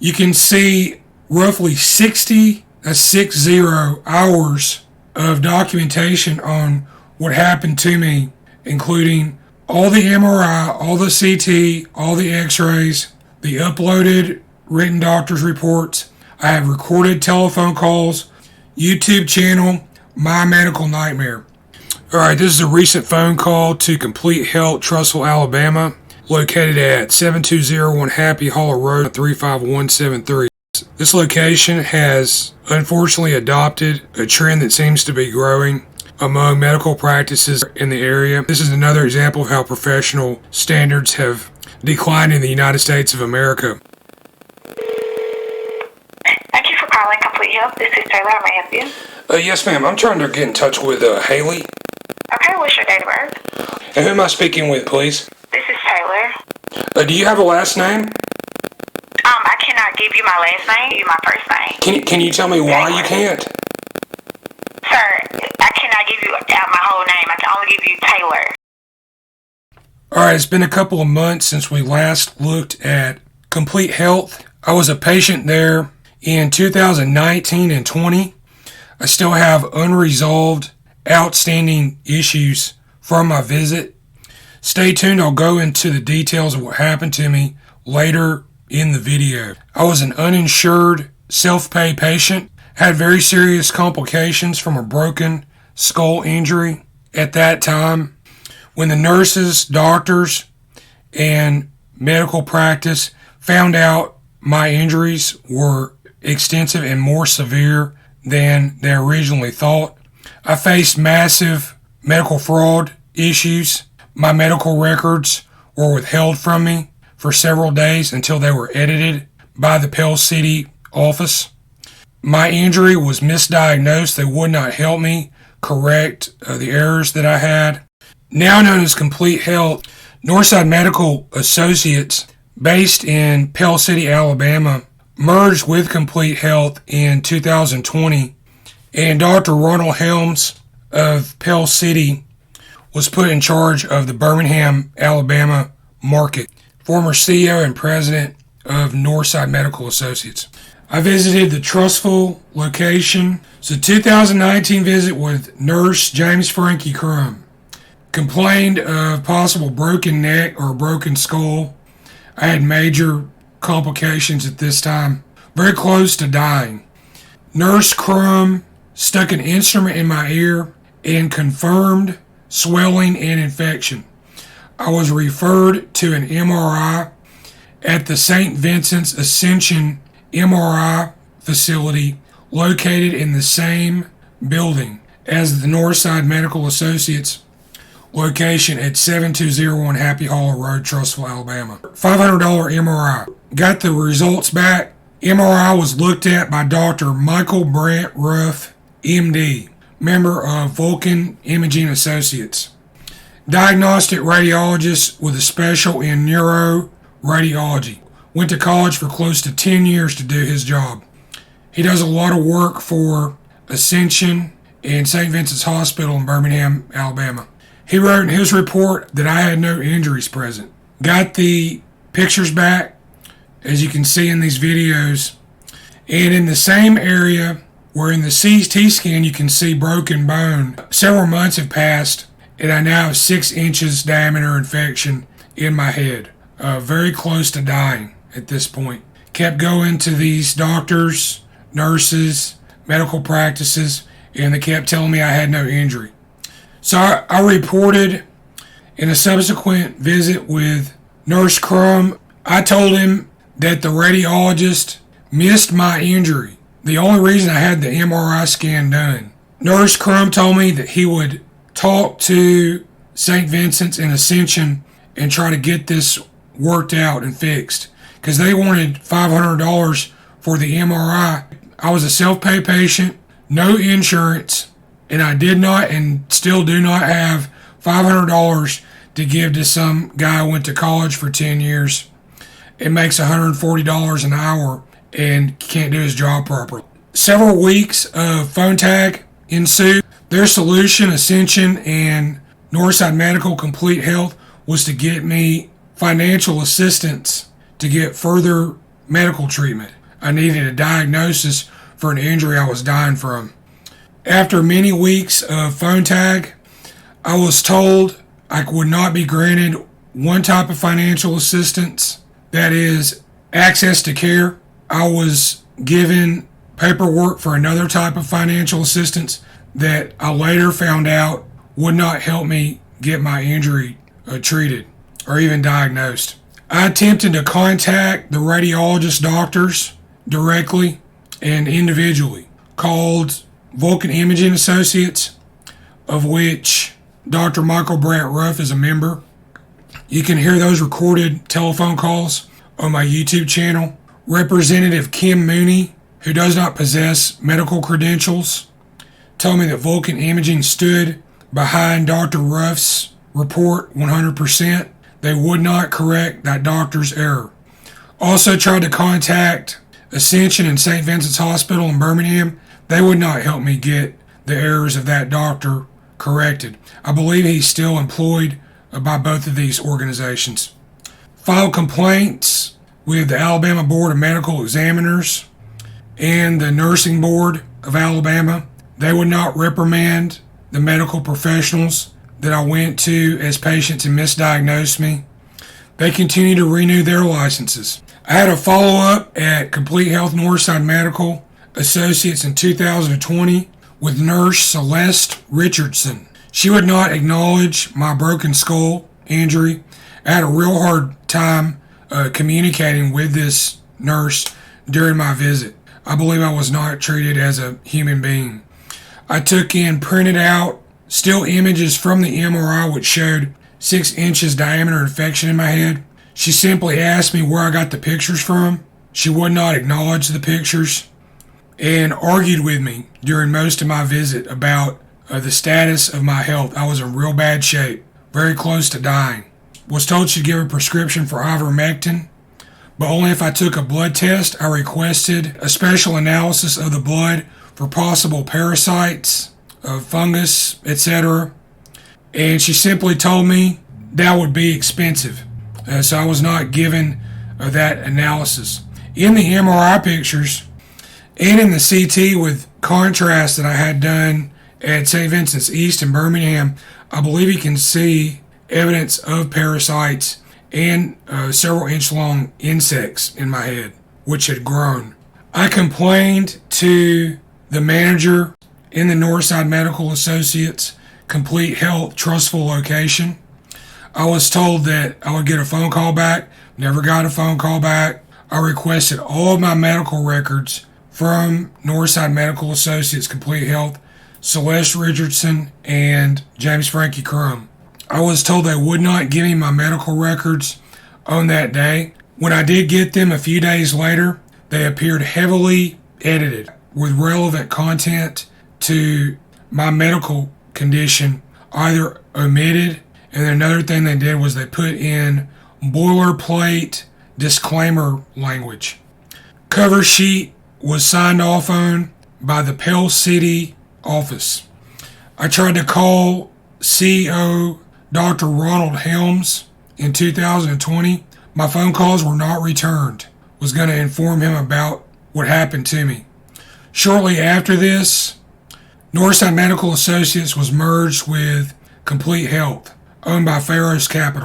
you can see roughly 60 hours of documentation on what happened to me, including all the MRI, all the CT, all the x-rays, the uploaded written doctor's reports. I have recorded telephone calls, YouTube channel, My Medical Nightmare. Alright, this is a recent phone call to Complete Health Trussville, Alabama, located at 7201 Happy Hollow Road, 35173. This location has unfortunately adopted a trend that seems to be growing among medical practices in the area. This is another example of how professional standards have declined in the United States of America. Thank you for calling Complete Health. This is Taylor. May I help you? Yes, ma'am. I'm trying to get in touch with Haley. Okay, what's your date of birth? And who am I speaking with, please? This is Taylor. Do you have a last name? I cannot give you my last name, give you my first name. Can you tell me why you can't? Sir, I cannot give you my whole name. I can only give you Taylor. Alright, it's been a couple of months since we last looked at Complete Health. I was a patient there in 2019 and 20. I still have unresolved, outstanding issues from my visit. Stay tuned, I'll go into the details of what happened to me later in the video. I was an uninsured, self-pay patient, had very serious complications from a broken skull injury at that time. When the nurses, doctors, and medical practice found out my injuries were extensive and more severe than they originally thought, I faced massive medical fraud issues. My medical records were withheld from me for several days until they were edited by the Pell City office. My injury was misdiagnosed. They would not help me correct the errors that I had. Now known as Complete Health, Northside Medical Associates, based in Pell City, Alabama, merged with Complete Health in 2020, and Dr. Ronald Helms of Pell City was put in charge of the Birmingham, Alabama market, former CEO and president of Northside Medical Associates. I visited the Trussville location. It's a 2019 visit with nurse James Frankie Crum. Complained of possible broken neck or broken skull. I had major complications at this time, very close to dying. Nurse Crum stuck an instrument in my ear and confirmed swelling and infection. I was referred to an MRI at the St. Vincent's Ascension MRI facility located in the same building as the Northside Medical Associates location at 7201 Happy Hollow Road, Trussville, Alabama. $500 MRI. Got the results back. MRI was looked at by Dr. Michael Brant Ruff, MD, member of Vulcan Imaging Associates. Diagnostic radiologist with a special in neuroradiology. Went to college for close to 10 years to do his job. He does a lot of work for Ascension and St. Vincent's Hospital in Birmingham, Alabama. He wrote in his report that I had no injuries present. Got the pictures back, as you can see in these videos. And in the same area where in the CT scan you can see broken bone, several months have passed and I now have 6 inches diameter infection in my head. Very close to dying at this point. Kept going to these doctors, nurses, medical practices, and they kept telling me I had no injury. So I reported in a subsequent visit with Nurse Crum. I told him that the radiologist missed my injury. The only reason I had the MRI scan done. Nurse Crum told me that he would talk to St. Vincent's and Ascension and try to get this worked out and fixed, because they wanted $500 for the MRI. I was a self-pay patient, no insurance, and I did not and still do not have $500 to give to some guy who went to college for 10 years and makes $140 an hour and can't do his job properly. Several weeks of phone tag ensued. Their solution, Ascension and Northside Medical Complete Health, was to get me financial assistance to get further medical treatment. I needed a diagnosis for an injury I was dying from. After many weeks of phone tag, I was told I would not be granted one type of financial assistance, that is, access to care. I was given paperwork for another type of financial assistance that I later found out would not help me get my injury treated or even diagnosed. I attempted to contact the radiologist doctors directly and individually, called Vulcan Imaging Associates, of which Dr. Michael Brandt Ruff is a member. You can hear those recorded telephone calls on my YouTube channel. Representative Kim Mooney, who does not possess medical credentials, told me that Vulcan Imaging stood behind Dr. Ruff's report 100%. They would not correct that doctor's error. Also tried to contact Ascension and St. Vincent's Hospital in Birmingham. They would not help me get the errors of that doctor corrected. I believe he's still employed by both of these organizations. Filed complaints with the Alabama Board of Medical Examiners and the Nursing Board of Alabama. They would not reprimand the medical professionals that I went to as patients and misdiagnosed me. They continue to renew their licenses. I had a follow-up at Complete Health Northside Medical Associates in 2020 with nurse Celeste Richardson. She would not acknowledge my broken skull injury. I had a real hard time communicating with this nurse during my visit. I believe I was not treated as a human being. I took in printed out still images from the MRI which showed 6 inches diameter infection in my head. She simply asked me where I got the pictures from. She would not acknowledge the pictures and argued with me during most of my visit about the status of my health. I was in real bad shape, very close to dying. Was told she'd give a prescription for ivermectin, but only if I took a blood test. I requested a special analysis of the blood for possible parasites, fungus, etc. And she simply told me that would be expensive. So I was not given that analysis. In the MRI pictures and in the CT with contrast that I had done at St. Vincent's East in Birmingham, I believe you can see evidence of parasites and several inch long insects in my head, which had grown. I complained to the manager in the Northside Medical Associates Complete Health Trussville location. I was told that I would get a phone call back. Never got a phone call back. I requested all of my medical records from Northside Medical Associates Complete Health, Celeste Richardson, and James Frankie Crum. I was told they would not give me my medical records on that day. When I did get them a few days later, they appeared heavily edited with relevant content to my medical condition, either omitted, and another thing they did was they put in boilerplate disclaimer language. Cover sheet was signed off on by the Pell City office. I tried to call CEO Dr. Ronald Helms in 2020. My phone calls were not returned. Was going to inform him about what happened to me. Shortly after this, Northside Medical Associates was merged with Complete Health, owned by Pharaoh's Capital.